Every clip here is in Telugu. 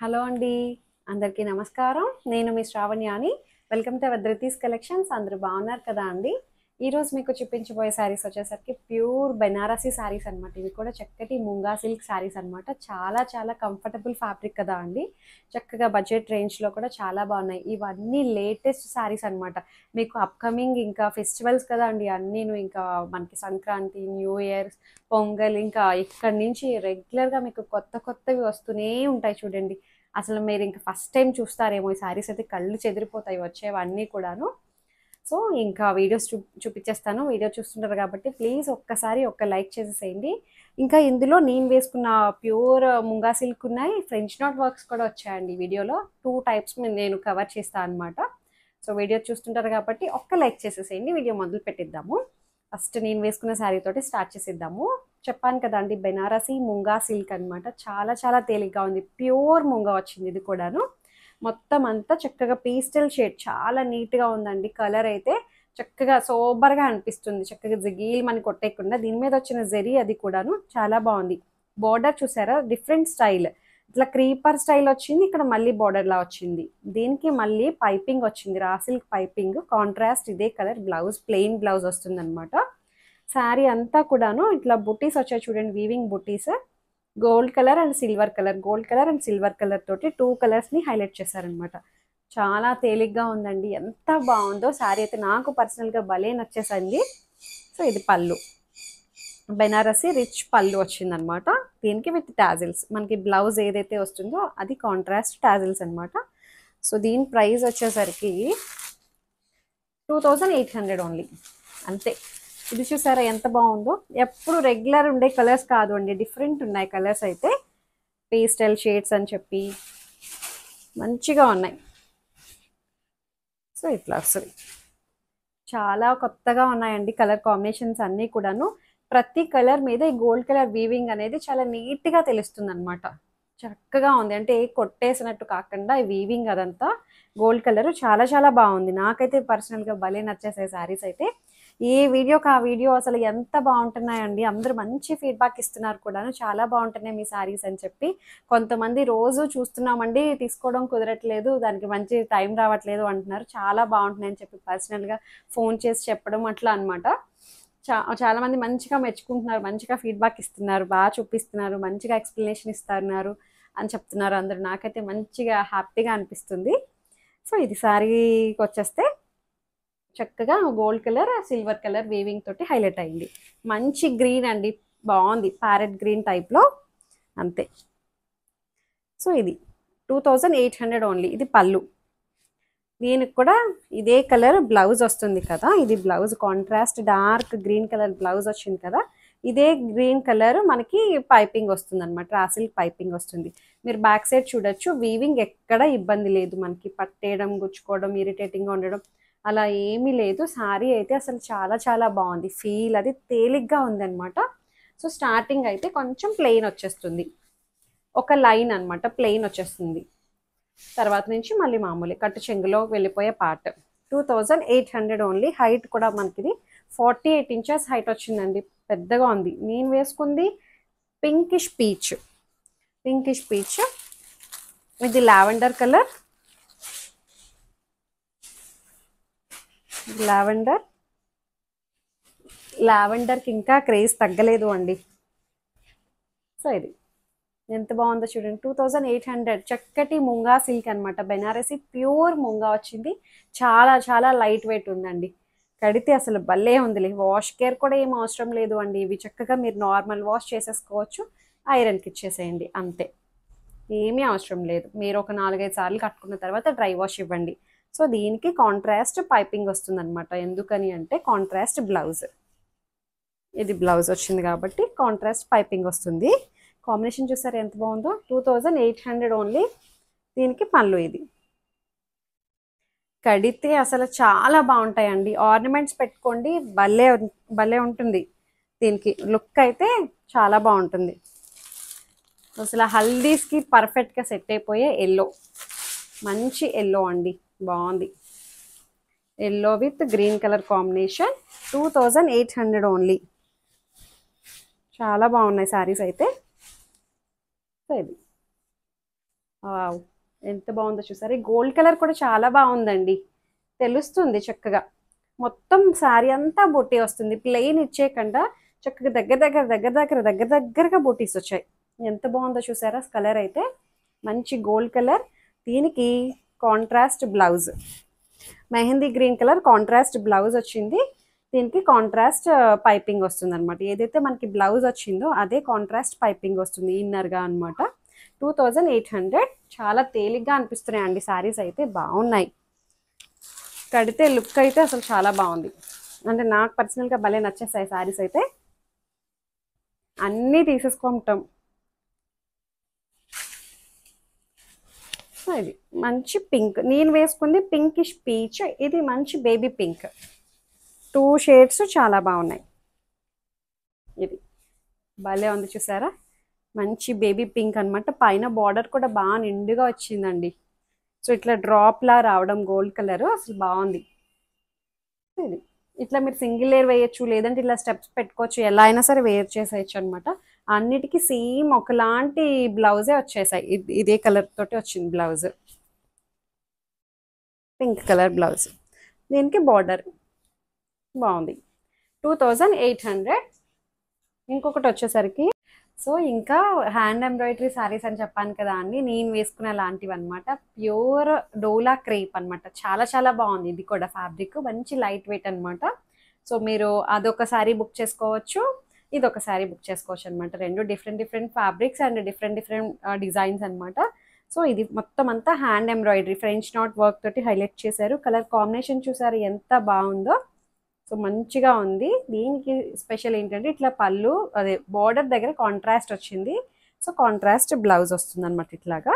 హలో అండి. అందరికీ నమస్కారం. నేను మీ శ్రావణ్యాని. Welcome to our Dhruti's collections. అందరూ బాగున్నారు కదా అండి? ఈరోజు మీకు చూపించబోయే శారీస్ వచ్చేసరికి ప్యూర్ బెనారసీ శారీస్ అనమాట. ఇవి కూడా చక్కటి ముంగా సిల్క్ శారీస్ అనమాట. చాలా చాలా కంఫర్టబుల్ ఫ్యాబ్రిక్ కదా అండి. చక్కగా బడ్జెట్ రేంజ్లో కూడా చాలా బాగున్నాయి. ఇవన్నీ లేటెస్ట్ శారీస్ అనమాట. మీకు అప్కమింగ్ ఇంకా ఫెస్టివల్స్ కదా అండి అన్నీను. ఇంకా మనకి సంక్రాంతి, న్యూ ఇయర్, పొంగల్, ఇంకా ఇక్కడి నుంచి రెగ్యులర్గా మీకు కొత్త కొత్తవి వస్తూనే ఉంటాయి చూడండి. అసలు మీరు ఇంకా ఫస్ట్ టైం చూస్తారేమో ఈ శారీస్ అయితే కళ్ళు చెదిరిపోతాయి వచ్చేవన్నీ కూడాను. సో ఇంకా వీడియోస్ చూపించేస్తాను. వీడియో చూస్తుంటారు కాబట్టి ప్లీజ్ ఒక్కసారి లైక్ చేసేసేయండి. ఇంకా ఇందులో నేను వేసుకున్న ప్యూర్ ముంగా సిల్క్ ఉన్నాయి, ఫ్రెంచ్ నాట్ వర్క్స్ కూడా వచ్చాయండి. వీడియోలో 2 టైప్స్ నేను కవర్ చేస్తాను అనమాట. సో వీడియో చూస్తుంటారు కాబట్టి లైక్ చేసేసేయండి. వీడియో మొదలు పెట్టిద్దాము. ఫస్ట్ నేను వేసుకున్న శారీ తోటి స్టార్ట్ చేసేద్దాము. చెప్పాను కదా అండి, బెనారసీ ముంగా సిల్క్ అనమాట. చాలా చాలా తేలిగ్గా ఉంది. ప్యూర్ ముంగా వచ్చింది ఇది కూడాను. మొత్తం అంతా చక్కగా పీస్టల్ షేడ్, చాలా నీట్గా ఉందండి. కలర్ అయితే చక్కగా సోబర్గా అనిపిస్తుంది. చక్కగా జిగీల్ మనకి కొట్టేయకుండా దీని మీద వచ్చిన జరీ అది కూడాను చాలా బాగుంది. బార్డర్ చూసారా, డిఫరెంట్ స్టైల్. ఇట్లా క్రీపర్ స్టైల్ వచ్చింది, ఇక్కడ మళ్ళీ బార్డర్ లా వచ్చింది. దీనికి మళ్ళీ పైపింగ్ వచ్చింది, రా సిల్క్ పైపింగ్. కాంట్రాస్ట్ ఇదే కలర్. బ్లౌజ్ ప్లెయిన్ బ్లౌజ్ వస్తుంది అనమాట. శారీ అంతా కూడాను ఇట్లా బుటీస్ వచ్చాయి చూడండి, weaving buttis. Gold colour and silver colour, gold colour and silver colour తోటి 2 కలర్స్ని హైలైట్ చేశారనమాట. చాలా తేలిగ్గా ఉందండి. ఎంత బాగుందో శారీ అయితే, నాకు పర్సనల్గా భలే నచ్చేసింది. సో ఇది పళ్ళు, బెనారసీ రిచ్ పళ్ళు వచ్చిందనమాట. దీనికి విత్ టాజిల్స్. మనకి బ్లౌజ్ ఏదైతే వస్తుందో అది కాంట్రాస్ట్ టాజిల్స్ అనమాట. సో దీని ప్రైస్ వచ్చేసరికి 2800 ఓన్లీ, అంతే. ఇది చూసారా ఎంత బాగుందో. ఎప్పుడు రెగ్యులర్ ఉండే కలర్స్ కాదు అండి, డిఫరెంట్ ఉన్నాయి కలర్స్ అయితే. పేస్టల్ షేడ్స్ అని చెప్పి మంచిగా ఉన్నాయి. సో ఇట్లా వస్తుంది. చాలా కొత్తగా ఉన్నాయండి కలర్ కాంబినేషన్స్ అన్నీ కూడాను. ప్రతి కలర్ మీద ఈ గోల్డ్ కలర్ వీవింగ్ అనేది చాలా నీట్గా తెలుస్తుంది అనమాట. చక్కగా ఉంది, అంటే కొట్టేసినట్టు కాకుండా ఈ వీవింగ్ అదంతా గోల్డ్ కలర్ చాలా చాలా బాగుంది. నాకైతే పర్సనల్గా భలే నచ్చేసాయి శారీస్ అయితే. ఏ వీడియోకి ఆ వీడియో అసలు ఎంత బాగుంటున్నాయండి. అందరూ మంచి ఫీడ్బ్యాక్ ఇస్తున్నారు కూడాను, చాలా బాగుంటున్నాయి మీ శారీస్ అని చెప్పి. కొంతమంది రోజు చూస్తున్నామండి, తీసుకోవడం కుదరట్లేదు, దానికి మంచి టైం రావట్లేదు అంటున్నారు. చాలా బాగుంటున్నాయి అని చెప్పి పర్సనల్గా ఫోన్ చేసి చెప్పడం అట్లా అనమాట. చాలా మంది మంచిగా మెచ్చుకుంటున్నారు, మంచిగా ఫీడ్బ్యాక్ ఇస్తున్నారు, బాగా చూపిస్తున్నారు, మంచిగా ఎక్స్ప్లెనేషన్ ఇస్తున్నారు అని చెప్తున్నారు అందరూ. నాకైతే మంచిగా హ్యాపీగా అనిపిస్తుంది. సో ఇది శారీకి వచ్చేస్తే చక్కగా gold colour, silver colour weaving తోటి హైలైట్ అయింది. మంచి గ్రీన్ అండి, బాగుంది. ప్యారెట్ గ్రీన్ టైప్లో, అంతే. సో ఇది 2800 ఓన్లీ. ఇది పళ్ళు. దీనికి కూడా ఇదే కలర్ బ్లౌజ్ వస్తుంది కదా. ఇది blouse contrast dark green colour blouse వచ్చింది కదా. ఇదే గ్రీన్ కలర్ మనకి పైపింగ్ వస్తుంది అనమాట, రాసిల్క్ పైపింగ్ వస్తుంది. మీరు బ్యాక్ సైడ్ చూడొచ్చు, వీవింగ్ ఎక్కడ ఇబ్బంది లేదు మనకి. పట్టేయడం, గుచ్చుకోవడం, ఇరిటేటింగ్గా ఉండడం అలా ఏమీ లేదు. శారీ అయితే అసలు చాలా చాలా బాగుంది. ఫీల్ అది తేలిగ్గా ఉందన్నమాట. సో స్టార్టింగ్ అయితే కొంచెం ప్లెయిన్ వచ్చేస్తుంది, ఒక లైన్ అనమాట ప్లెయిన్ వచ్చేస్తుంది. తర్వాత నుంచి మళ్ళీ మామూలు కట్టు చెంగులో వెళ్ళిపోయే పార్ట్. 2800 ఓన్లీ. హైట్ కూడా మనకి 48 ఇంచెస్ హైట్ వచ్చిందండి, పెద్దగా ఉంది. నేను వేసుకుంది పింకిష్ పీచ్. పింకిష్ పీచ్, ఇది లావెండర్ కలర్. లావెండర్కి ఇంకా క్రేజ్ తగ్గలేదు అండి. సో ఇది ఎంత బాగుందో చూడండి. 2800. చక్కటి ముంగా సిల్క్ అనమాట, బెనారసీ ప్యూర్ ముంగా వచ్చింది. చాలా చాలా లైట్ వెయిట్ ఉందండి. కడితే అసలు భలే ఉందిలే. వాష్ కేర్ కూడా ఏం అవసరం లేదు అండి. ఇవి చక్కగా మీరు నార్మల్ వాష్ చేసేసుకోవచ్చు, ఐరన్కి ఇచ్చేసేయండి, అంతే. ఏమీ అవసరం లేదు. మీరు ఒక 4-5 సార్లు కట్టుకున్న తర్వాత డ్రై వాష్ ఇవ్వండి. సో దీనికి కాంట్రాస్ట్ పైపింగ్ వస్తుంది అనమాట. ఎందుకని అంటే కాంట్రాస్ట్ బ్లౌజ్. ఇది బ్లౌజ్ వచ్చింది కాబట్టి కాంట్రాస్ట్ పైపింగ్ వస్తుంది. కాంబినేషన్ చూసారు ఎంత బాగుందో. 2800 ఓన్లీ. దీనికి పళ్ళు. ఇది కడితే అసలు చాలా బాగుంటాయండి. ఆర్నమెంట్స్ పెట్టుకోండి, భలే భలే ఉంటుంది. దీనికి లుక్ అయితే చాలా బాగుంటుంది. అసలు హల్దీస్కి పర్ఫెక్ట్గా సెట్ అయిపోయే ఎల్లో, మంచి ఎల్లో అండి, బాగుంది. Yellow with green colour combination. 2800 only. చాలా బాగున్నాయి శారీస్ అయితే. సో ఇది వావ్! ఎంత బాగుందో చూసారు. ఈ గోల్డ్ కలర్ కూడా చాలా బాగుందండి. తెలుస్తుంది చక్కగా. మొత్తం శారీ అంతా బుట్టి వస్తుంది. ప్లెయిన్ ఇచ్చేయకుండా చక్కగా దగ్గరగా బుట్టీస్ వచ్చాయి. ఎంత బాగుందో చూసారా కలర్ అయితే. మంచి గోల్డ్ కలర్. దీనికి contrast blouse. Mehndi green colour contrast blouse వచ్చింది. దీనికి కాంట్రాస్ట్ పైపింగ్ వస్తుంది అనమాట. ఏదైతే మనకి బ్లౌజ్ వచ్చిందో అదే కాంట్రాస్ట్ పైపింగ్ వస్తుంది ఇన్నర్గా అనమాట. 2800. చాలా తేలిగ్గా అనిపిస్తున్నాయండి శారీస్ అయితే. బాగున్నాయి. కడితే లుక్ అయితే అసలు చాలా బాగుంది. అంటే నాకు పర్సనల్గా భలే నచ్చేస్తాయి శారీస్ అయితే. అన్నీ తీసేసుకుంటాం. ఇది మంచి పింక్. నేను వేసుకుంది పింకిష్ పీచ్. ఇది మంచి బేబీ పింక్. 2 షేడ్స్ చాలా బాగున్నాయి. ఇది భలే ఉంది చూసారా. మంచి బేబీ పింక్ అనమాట. పైన బార్డర్ కూడా బాగా నిండుగా వచ్చిందండి. సో ఇట్లా డ్రాప్ లా రావడం గోల్డ్ కలర్ అసలు బాగుంది. ఇది ఇట్లా మీరు సింగిల్ లేయర్ వేయచ్చు, లేదంటే ఇట్లా స్టెప్స్ పెట్టుకోవచ్చు. ఎలా అయినా సరే వేర్ చేసేయచ్చు అనమాట. అన్నిటికీ సేమ్ ఒకలాంటి బ్లౌజే వచ్చేసాయి. ఇదే కలర్ తోటి వచ్చింది బ్లౌజ్. Pink colour blouse. దీనికి బార్డర్ బాగుంది. 2800. ఇంకొకటి వచ్చేసరికి సో ఇంకా హ్యాండ్ ఎంబ్రాయిడరీ శారీస్ అని చెప్పాను కదా అండి. నేను వేసుకునే లాంటివి అనమాట. ప్యూర్ డోలా క్రేప్ అనమాట. చాలా చాలా బాగుంది. ఇది కూడా ఫ్యాబ్రిక్ మంచి లైట్ వెయిట్ అనమాట. సో మీరు అదొక శారీ బుక్ చేసుకోవచ్చు, ఇదొక శారీ బుక్ చేసుకోవచ్చు అనమాట. రెండు different fabrics and different designs అనమాట. సో ఇది మొత్తం అంతా hand embroidery French knot work తోటి హైలైట్ చేశారు. కలర్ కాంబినేషన్ చూసారు ఎంత బాగుందో. సో మంచిగా ఉంది. దీనికి స్పెషల్ ఏంటంటే ఇట్లా పళ్ళు అదే బార్డర్ దగ్గర కాంట్రాస్ట్ వచ్చింది. సో కాంట్రాస్ట్ బ్లౌజ్ వస్తుంది అనమాట ఇట్లాగా.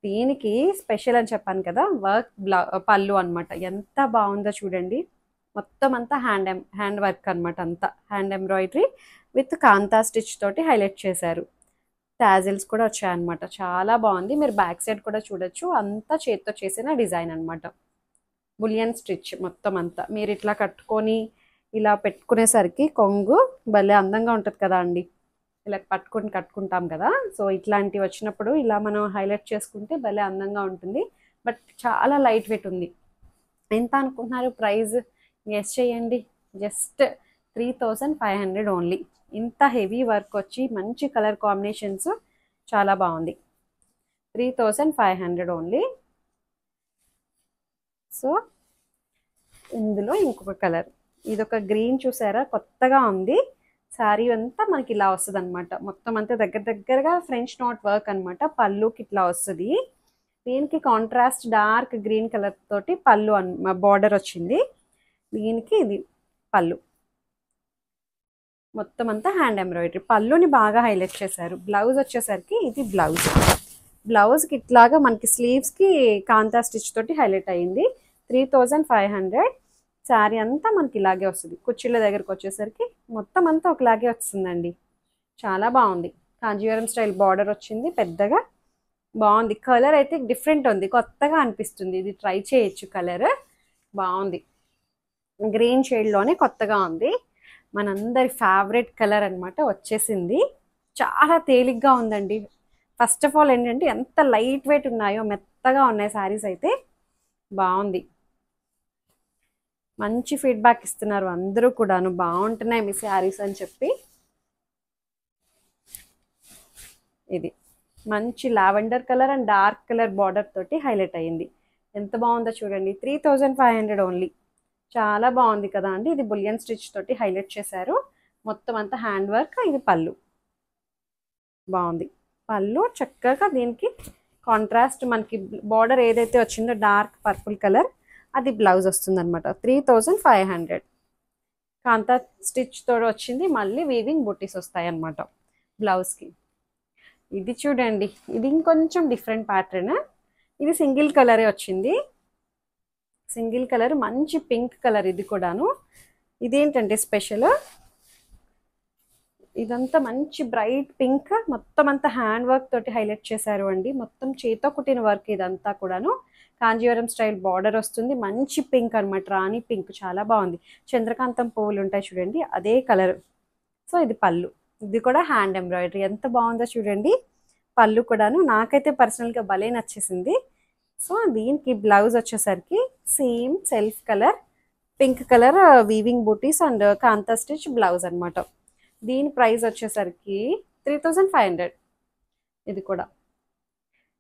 దీనికి స్పెషల్ అని చెప్పాను కదా వర్క్ పళ్ళు అనమాట. ఎంత బాగుందో చూడండి. మొత్తం అంతా హ్యాండ్ వర్క్ అనమాట. అంతా hand embroidery with kantha stitch తోటి హైలైట్ చేశారు. టాజిల్స్ కూడా వచ్చాయన్నమాట. చాలా బాగుంది. మీరు బ్యాక్ సైడ్ కూడా చూడొచ్చు. అంతా చేత్తో చేసిన డిజైన్ అనమాట. బులియన్ స్టిచ్ మొత్తం అంతా. మీరు ఇట్లా కట్టుకొని ఇలా పెట్టుకునేసరికి కొంగు భలే అందంగా ఉంటుంది కదా అండి. ఇలా కట్టుకుంటాం కదా. సో ఇట్లాంటివి వచ్చినప్పుడు ఇలా మనం హైలైట్ చేసుకుంటే భలే అందంగా ఉంటుంది. బట్ చాలా లైట్ వెయిట్ ఉంది. ఎంత అనుకుంటున్నారు ప్రైస్? గెస్ చేయండి. Just 3500 only. ఇంత హెవీ వర్క్ వచ్చి మంచి కలర్ కాంబినేషన్స్ చాలా బాగుంది. 3500 ఓన్లీ. సో ఇందులో ఇంకొక కలర్. ఇదొక గ్రీన్ చూసారా కొత్తగా ఉంది. శారీ అంతా మనకి ఇలా వస్తుంది అనమాట. మొత్తం అంతా దగ్గరగా ఫ్రెంచ్ నాట్ వర్క్ అనమాట. పళ్ళుకి ఇట్లా వస్తుంది. దీనికి కాంట్రాస్ట్ డార్క్ గ్రీన్ కలర్ తోటి పళ్ళు బార్డర్ వచ్చింది. దీనికి ఇది పళ్ళు. మొత్తం అంతా హ్యాండ్ ఎంబ్రాయిడరీ. పళ్ళుని బాగా హైలైట్ చేశారు. బ్లౌజ్ వచ్చేసరికి ఇది బ్లౌజ్కి ఇట్లాగా మనకి స్లీవ్స్కి కాంతా స్టిచ్ తోటి హైలైట్ అయ్యింది. 3500. శారీ అంతా మనకి ఇలాగే వస్తుంది. కుర్చీల దగ్గరకు వచ్చేసరికి మొత్తం అంతా ఒకలాగే వస్తుందండి. చాలా బాగుంది. కాంజీవరం స్టైల్ బార్డర్ వచ్చింది పెద్దగా. బాగుంది. కలర్ అయితే డిఫరెంట్ ఉంది. కొత్తగా అనిపిస్తుంది. ఇది ట్రై చేయొచ్చు. కలర్ బాగుంది. గ్రీన్ షేడ్లోనే కొత్తగా ఉంది. మనందరి ఫేవరెట్ కలర్ అనమాట వచ్చేసింది. చాలా తేలిగ్గా ఉందండి. ఫస్ట్ ఆఫ్ ఆల్ ఏంటంటే ఎంత లైట్ వెయిట్ ఉన్నాయో, మెత్తగా ఉన్నాయి శారీస్ అయితే. బాగుంది. మంచి ఫీడ్బ్యాక్ ఇస్తున్నారు అందరూ కూడాను. బాగుంటున్నాయి మీ శారీస్ అని చెప్పి. ఇది మంచి lavender colour and dark colour border తోటి హైలైట్ అయ్యింది. ఎంత బాగుందో చూడండి. 3500 ఓన్లీ. చాలా బాగుంది కదా అండి. ఇది బులియన్ స్టిచ్ తోటి హైలైట్ చేశారు. మొత్తం అంతా హ్యాండ్ వర్క్. ఇది పళ్ళు. బాగుంది. పళ్ళు చక్కగా దీనికి కాంట్రాస్ట్ మనకి బార్డర్ ఏదైతే వచ్చిందో డార్క్ పర్పుల్ కలర్ అది బ్లౌజ్ వస్తుంది అనమాట. 3500. కాంతా స్టిచ్ తోడు వచ్చింది. మళ్ళీ వీవింగ్ బుట్టీస్ వస్తాయి అన్నమాట బ్లౌజ్కి. ఇది చూడండి. ఇది ఇంకొంచెం డిఫరెంట్ ప్యాటర్న్. ఇది సింగిల్ కలరే వచ్చింది. సింగిల్ కలర్ మంచి పింక్ కలర్. ఇది కూడాను. ఇదేంటంటే స్పెషల్, ఇదంతా మంచి బ్రైట్ పింక్. మొత్తం అంతా హ్యాండ్ వర్క్ తోటి హైలైట్ చేశారు అండి. మొత్తం చేతో కుట్టిన వర్క్ ఇదంతా కూడాను. కాంజీవరం స్టైల్ బార్డర్ వస్తుంది. మంచి పింక్ అనమాట. రాణి పింక్. చాలా బాగుంది. చంద్రకాంతం పువ్వులు ఉంటాయి చూడండి, అదే కలర్. సో ఇది పళ్ళు. ఇది కూడా హ్యాండ్ ఎంబ్రాయిడరీ. ఎంత బాగుందో చూడండి. పళ్ళు కూడాను నాకైతే పర్సనల్గా భలే నచ్చేసింది. సో దీనికి బ్లౌజ్ వచ్చేసరికి same self colour pink colour weaving buttis and kantha stitch blouse అనమాట. దీని ప్రైస్ వచ్చేసరికి 3500 ఇది కూడా.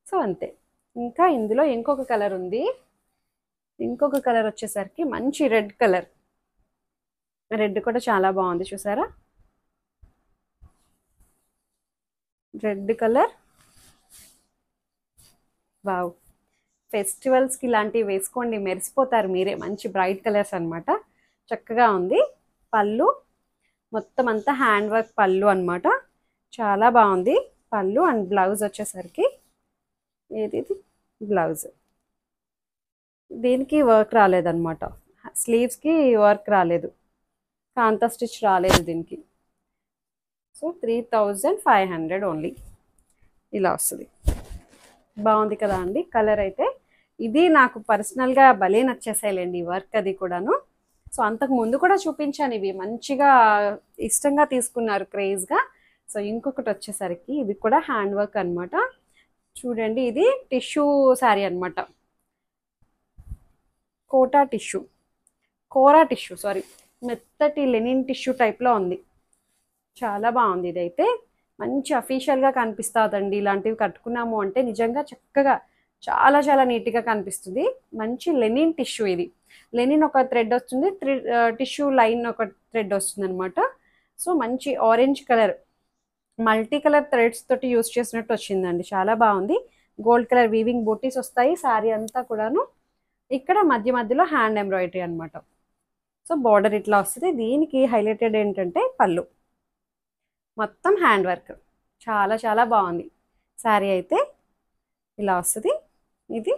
సో అంతే. ఇంకా ఇందులో ఇంకొక కలర్ ఉంది. ఇంకొక కలర్ వచ్చేసరికి మంచి రెడ్ కలర్. రెడ్ కూడా చాలా బాగుంది చూసారా, రెడ్ కలర్. వావ్, ఫెస్టివల్స్కి ఇలాంటివి వేసుకోండి, మెరిసిపోతారు మీరే. మంచి బ్రైట్ కలర్స్ అనమాట. చక్కగా ఉంది. పళ్ళు మొత్తం అంతా హ్యాండ్ వర్క్ పళ్ళు అనమాట. చాలా బాగుంది పళ్ళు. అండ్ బ్లౌజ్ వచ్చేసరికి ఇది బ్లౌజ్. దీనికి వర్క్ రాలేదన్నమాట, స్లీవ్స్కి వర్క్ రాలేదు, కాంతా స్టిచ్ రాలేదు దీనికి. So 3500 only. ఇలా వస్తుంది. బాగుంది కదా అండి కలర్ అయితే. ఇది నాకు పర్సనల్గా భలే నచ్చేసాయిలేండి వర్క్ అది కూడాను. సో అంతకు ముందు కూడా చూపించాను, ఇవి మంచిగా ఇష్టంగా తీసుకున్నారు క్రేజ్గా. సో ఇంకొకటి వచ్చేసరికి ఇది కూడా హ్యాండ్ వర్క్ అనమాట. చూడండి, ఇది టిష్యూ శారీ అనమాట. కోరా టిష్యూ సారీ, మెత్తటి లెనిన్ టిష్యూ టైప్లో ఉంది. చాలా బాగుంది. ఇదైతే మంచి అఫీషియల్గా కనిపిస్తుందండి. ఇలాంటివి కట్టుకున్నాము అంటే నిజంగా చక్కగా చాలా చాలా నీట్గా కనిపిస్తుంది. మంచి లెనిన్ టిష్యూ. ఇది లెనిన్ ఒక థ్రెడ్ వస్తుంది, టిష్యూ లైన్ ఒక థ్రెడ్ వస్తుంది అనమాట. సో మంచి orange colour multi colour threads తోటి యూస్ చేసినట్టు వచ్చిందండి. చాలా బాగుంది. గోల్డ్ కలర్ వీవింగ్ బూటీస్ వస్తాయి శారీ అంతా కూడాను. ఇక్కడ మధ్య మధ్యలో హ్యాండ్ ఎంబ్రాయిడరీ అనమాట. సో బార్డర్ ఇట్లా వస్తుంది. దీనికి హైలైటెడ్ ఏంటంటే పళ్ళు మొత్తం హ్యాండ్ వర్క్. చాలా చాలా బాగుంది. శారీ అయితే ఇలా వస్తుంది. ఇది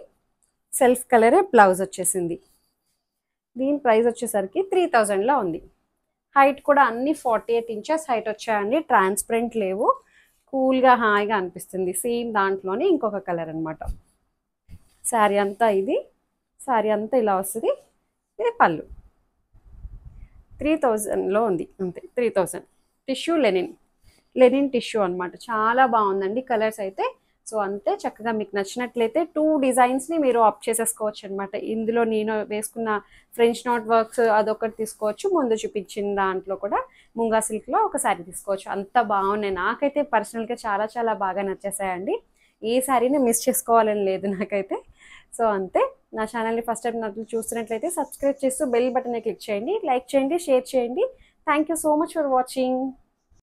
సెల్ఫ్ కలరే బ్లౌజ్ వచ్చేసింది. దీని ప్రైస్ వచ్చేసరికి 3000లో ఉంది. హైట్ కూడా అన్ని 48 ఇంచెస్ హైట్ వచ్చాయండి. ట్రాన్స్పరెంట్ లేవు, కూల్గా హాయిగా అనిపిస్తుంది. సేమ్ దాంట్లోనే ఇంకొక కలర్ అనమాట. శారీ అంతా ఇలా వస్తుంది. ఇది పళ్ళు. 3000లో ఉంది అంతే. 3000. టిష్యూ లెనిన్ టిష్యూ అనమాట. చాలా బాగుందండి కలర్స్ అయితే. సో అంతే. చక్కగా మీకు నచ్చినట్లయితే 2 డిజైన్స్ని మీరు ఆప్ట్ చేసేసుకోవచ్చు అనమాట. ఇందులో నేను వేసుకున్న ఫ్రెంచ్ నాట్ వర్క్స్ అదొకటి తీసుకోవచ్చు, ముందు చూపించిన దాంట్లో కూడా ముంగా సిల్క్లో ఒక శారీ తీసుకోవచ్చు. అంత బాగున్నాయి. నాకైతే పర్సనల్గా చాలా చాలా బాగా నచ్చేసాయండి. ఏ శారీని మిస్ చేసుకోవాలని లేదు నాకైతే. సో అంతే. నా ఛానల్ని ఫస్ట్ టైం చూస్తున్నట్లయితే సబ్స్క్రైబ్ చేస్తూ బెల్ బటన్ని క్లిక్ చేయండి, లైక్ చేయండి, షేర్ చేయండి. Thank you so much for watching.